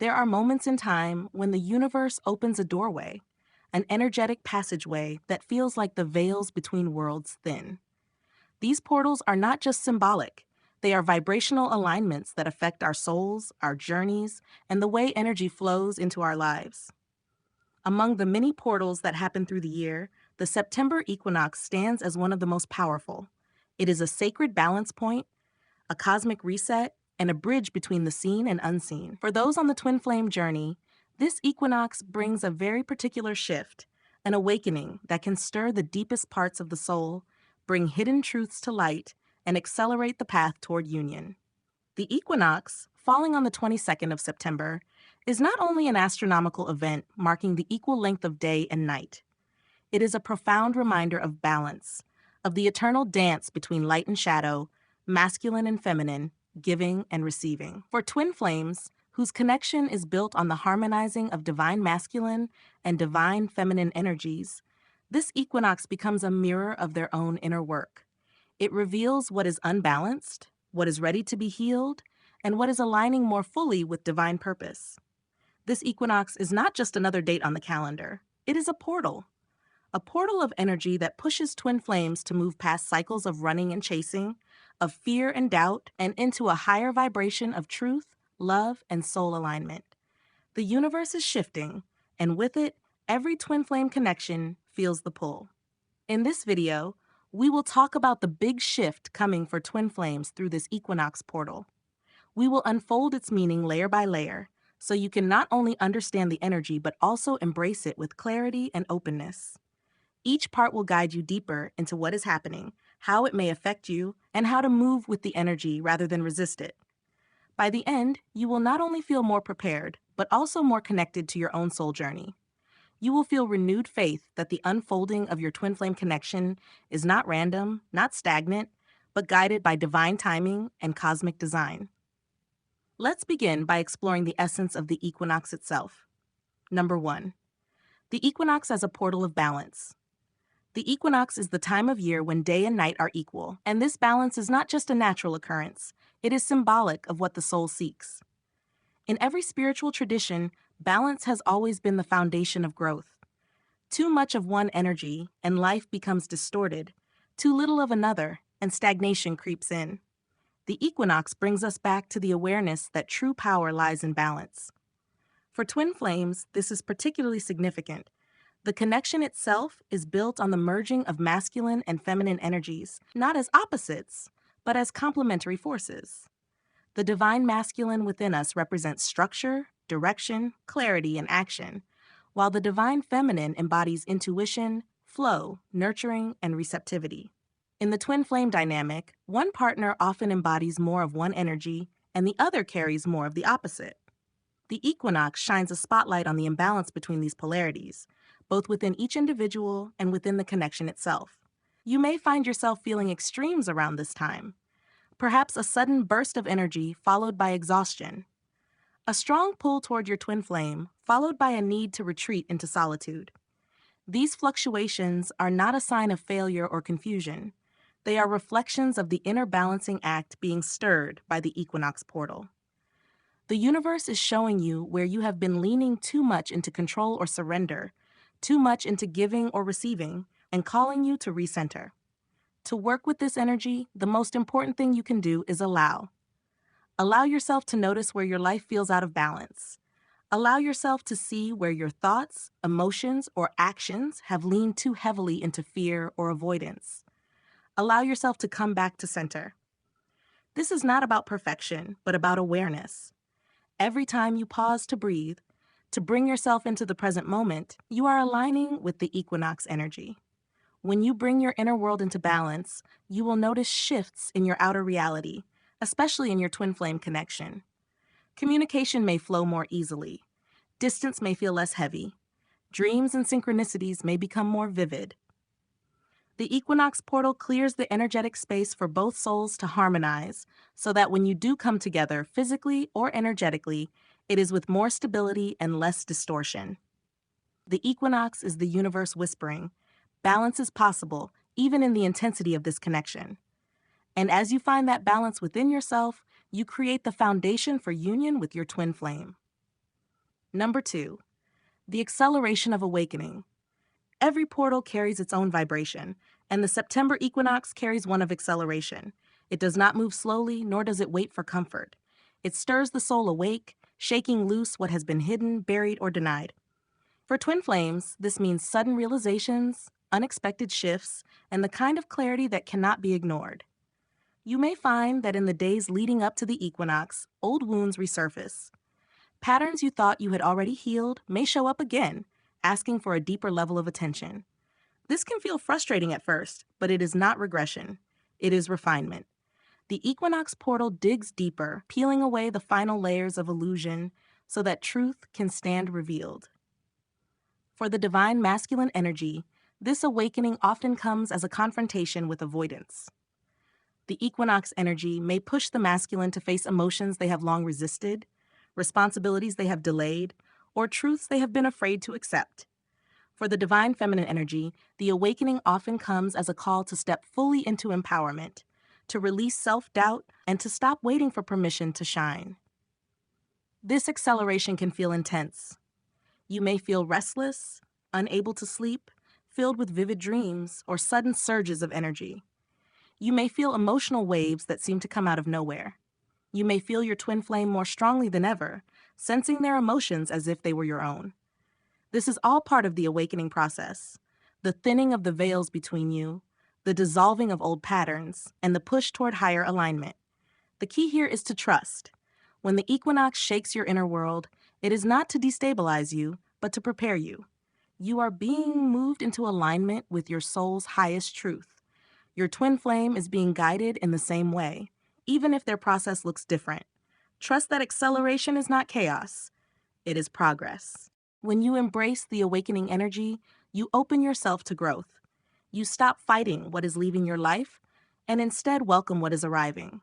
There are moments in time when the universe opens a doorway, an energetic passageway that feels like the veils between worlds thin. These portals are not just symbolic, they are vibrational alignments that affect our souls, our journeys, and the way energy flows into our lives. Among the many portals that happen through the year, the September Equinox stands as one of the most powerful. It is a sacred balance point, a cosmic reset, and a bridge between the seen and unseen. For those on the twin flame journey, this equinox brings a very particular shift, an awakening that can stir the deepest parts of the soul, bring hidden truths to light, and accelerate the path toward union. The equinox, falling on the 22nd of September, is not only an astronomical event marking the equal length of day and night. It is a profound reminder of balance, of the eternal dance between light and shadow, masculine and feminine, giving and receiving. For twin flames, whose connection is built on the harmonizing of divine masculine and divine feminine energies, this equinox becomes a mirror of their own inner work. It reveals what is unbalanced, what is ready to be healed, and what is aligning more fully with divine purpose. This equinox is not just another date on the calendar. It is a portal of energy that pushes twin flames to move past cycles of running and chasing, of fear and doubt, and into a higher vibration of truth, love, and soul alignment. The universe is shifting, and with it, every twin flame connection feels the pull. In this video, we will talk about the big shift coming for twin flames through this equinox portal. We will unfold its meaning layer by layer, so you can not only understand the energy but also embrace it with clarity and openness. Each part will guide you deeper into what is happening, how it may affect you, and how to move with the energy rather than resist it. By the end, you will not only feel more prepared, but also more connected to your own soul journey. You will feel renewed faith that the unfolding of your twin flame connection is not random, not stagnant, but guided by divine timing and cosmic design. Let's begin by exploring the essence of the equinox itself. Number 1. The equinox as a portal of balance. The equinox is the time of year when day and night are equal, and this balance is not just a natural occurrence, it is symbolic of what the soul seeks. In every spiritual tradition, balance has always been the foundation of growth. Too much of one energy, and life becomes distorted. Too little of another, and stagnation creeps in. The equinox brings us back to the awareness that true power lies in balance. For twin flames, this is particularly significant. The connection itself is built on the merging of masculine and feminine energies, not as opposites, but as complementary forces. The divine masculine within us represents structure, direction, clarity, and action, while the divine feminine embodies intuition, flow, nurturing, and receptivity. In the twin flame dynamic, one partner often embodies more of one energy, and the other carries more of the opposite. The equinox shines a spotlight on the imbalance between these polarities, both within each individual and within the connection itself. You may find yourself feeling extremes around this time. Perhaps a sudden burst of energy followed by exhaustion. A strong pull toward your twin flame, followed by a need to retreat into solitude. These fluctuations are not a sign of failure or confusion. They are reflections of the inner balancing act being stirred by the equinox portal. The universe is showing you where you have been leaning too much into control or surrender, too much into giving or receiving, and calling you to recenter. To work with this energy, the most important thing you can do is allow. Allow yourself to notice where your life feels out of balance. Allow yourself to see where your thoughts, emotions, or actions have leaned too heavily into fear or avoidance. Allow yourself to come back to center. This is not about perfection, but about awareness. Every time you pause to breathe, to bring yourself into the present moment, you are aligning with the equinox energy. When you bring your inner world into balance, you will notice shifts in your outer reality, especially in your twin flame connection. Communication may flow more easily. Distance may feel less heavy. Dreams and synchronicities may become more vivid. The equinox portal clears the energetic space for both souls to harmonize, so that when you do come together physically or energetically, it is with more stability and less distortion. The equinox is the universe whispering, balance is possible, even in the intensity of this connection. And as you find that balance within yourself, you create the foundation for union with your twin flame. Number 2, the acceleration of awakening. Every portal carries its own vibration, and the September equinox carries one of acceleration. It does not move slowly, nor does it wait for comfort. It stirs the soul awake, shaking loose what has been hidden, buried, or denied. For twin flames, this means sudden realizations, unexpected shifts, and the kind of clarity that cannot be ignored. You may find that in the days leading up to the equinox, old wounds resurface. Patterns you thought you had already healed may show up again, asking for a deeper level of attention. This can feel frustrating at first, but it is not regression. It is refinement. The equinox portal digs deeper, peeling away the final layers of illusion so that truth can stand revealed. For the divine masculine energy, this awakening often comes as a confrontation with avoidance. The equinox energy may push the masculine to face emotions they have long resisted, responsibilities they have delayed, or truths they have been afraid to accept. For the divine feminine energy, the awakening often comes as a call to step fully into empowerment, to release self-doubt, and to stop waiting for permission to shine. This acceleration can feel intense. You may feel restless, unable to sleep, filled with vivid dreams, or sudden surges of energy. You may feel emotional waves that seem to come out of nowhere. You may feel your twin flame more strongly than ever, sensing their emotions as if they were your own. This is all part of the awakening process, the thinning of the veils between you, the dissolving of old patterns, and the push toward higher alignment. The key here is to trust. When the equinox shakes your inner world, it is not to destabilize you, but to prepare you. You are being moved into alignment with your soul's highest truth. Your twin flame is being guided in the same way, even if their process looks different. Trust that acceleration is not chaos. It is progress. When you embrace the awakening energy, you open yourself to growth. You stop fighting what is leaving your life and instead welcome what is arriving.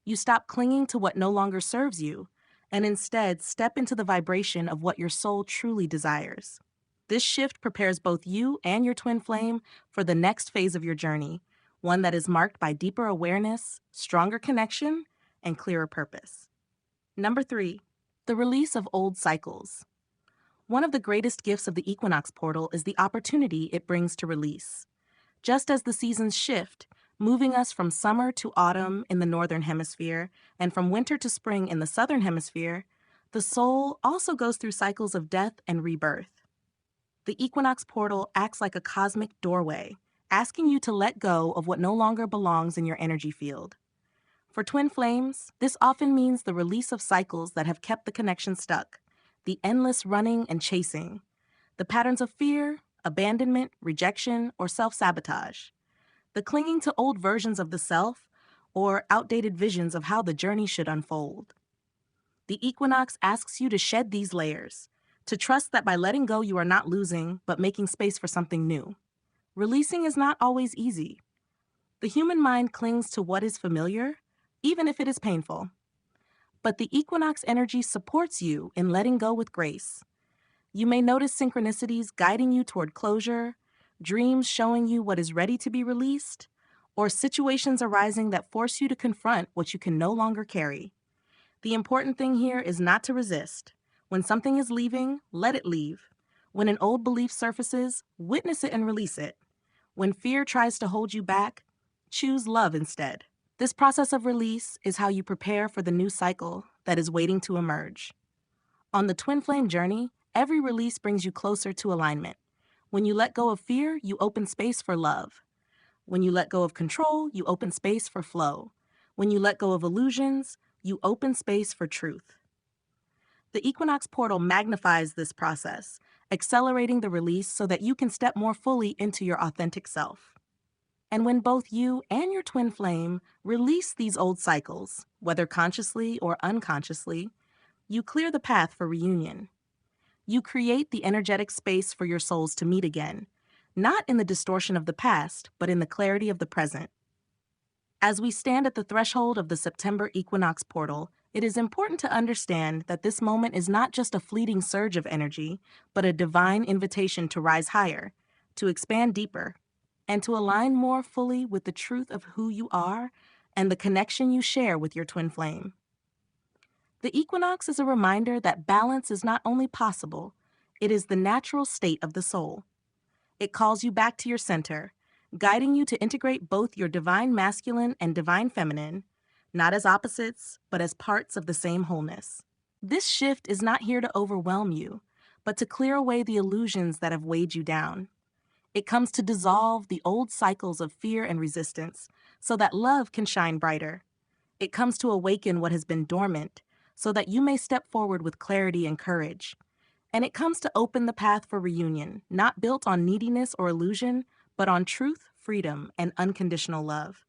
You stop clinging to what no longer serves you and instead step into the vibration of what your soul truly desires. This shift prepares both you and your twin flame for the next phase of your journey, one that is marked by deeper awareness, stronger connection, and clearer purpose. Number 3, the release of old cycles. One of the greatest gifts of the equinox portal is the opportunity it brings to release. Just as the seasons shift, moving us from summer to autumn in the northern hemisphere and from winter to spring in the southern hemisphere, the soul also goes through cycles of death and rebirth. The equinox portal acts like a cosmic doorway, asking you to let go of what no longer belongs in your energy field. For twin flames, this often means the release of cycles that have kept the connection stuck, the endless running and chasing, the patterns of fear, abandonment, rejection, or self-sabotage, the clinging to old versions of the self, or outdated visions of how the journey should unfold. The equinox asks you to shed these layers, to trust that by letting go you are not losing, but making space for something new. Releasing is not always easy. The human mind clings to what is familiar, even if it is painful. But the equinox energy supports you in letting go with grace. You may notice synchronicities guiding you toward closure, dreams showing you what is ready to be released, or situations arising that force you to confront what you can no longer carry. The important thing here is not to resist. When something is leaving, let it leave. When an old belief surfaces, witness it and release it. When fear tries to hold you back, choose love instead. This process of release is how you prepare for the new cycle that is waiting to emerge. On the twin flame journey, every release brings you closer to alignment. When you let go of fear, you open space for love. When you let go of control, you open space for flow. When you let go of illusions, you open space for truth. The equinox portal magnifies this process, accelerating the release so that you can step more fully into your authentic self. And when both you and your twin flame release these old cycles, whether consciously or unconsciously, you clear the path for reunion. You create the energetic space for your souls to meet again, not in the distortion of the past, but in the clarity of the present. As we stand at the threshold of the September Equinox portal, it is important to understand that this moment is not just a fleeting surge of energy, but a divine invitation to rise higher, to expand deeper, and to align more fully with the truth of who you are and the connection you share with your twin flame. The equinox is a reminder that balance is not only possible, it is the natural state of the soul. It calls you back to your center, guiding you to integrate both your divine masculine and divine feminine, not as opposites, but as parts of the same wholeness. This shift is not here to overwhelm you, but to clear away the illusions that have weighed you down. It comes to dissolve the old cycles of fear and resistance so that love can shine brighter. It comes to awaken what has been dormant so that you may step forward with clarity and courage. And it comes to open the path for reunion, not built on neediness or illusion, but on truth, freedom, and unconditional love.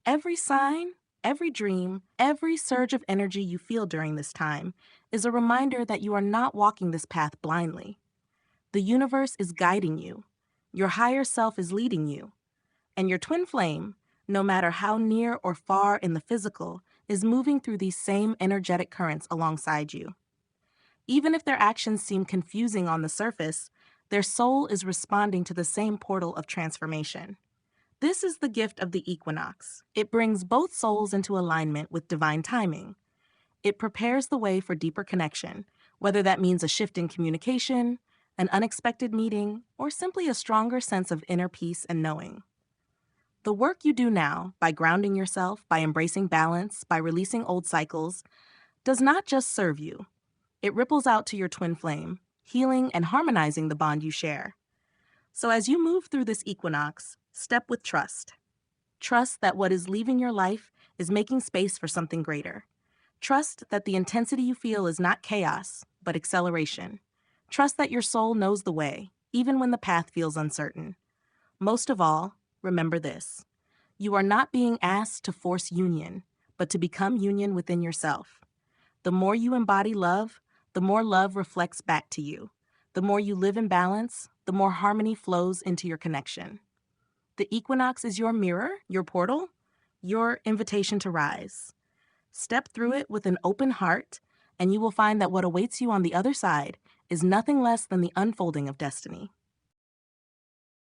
Every sign, every dream, every surge of energy you feel during this time is a reminder that you are not walking this path blindly. The universe is guiding you. Your higher self is leading you. And your twin flame, no matter how near or far in the physical, is moving through these same energetic currents alongside you. Even if their actions seem confusing on the surface, their soul is responding to the same portal of transformation. This is the gift of the equinox. It brings both souls into alignment with divine timing. It prepares the way for deeper connection, whether that means a shift in communication, an unexpected meeting, or simply a stronger sense of inner peace and knowing. The work you do now, by grounding yourself, by embracing balance, by releasing old cycles, does not just serve you. It ripples out to your twin flame, healing and harmonizing the bond you share. So as you move through this equinox, step with trust. Trust that what is leaving your life is making space for something greater. Trust that the intensity you feel is not chaos, but acceleration. Trust that your soul knows the way, even when the path feels uncertain. Most of all, remember this. You are not being asked to force union, but to become union within yourself. The more you embody love, the more love reflects back to you. The more you live in balance, the more harmony flows into your connection. The equinox is your mirror, your portal, your invitation to rise. Step through it with an open heart, and you will find that what awaits you on the other side is nothing less than the unfolding of destiny.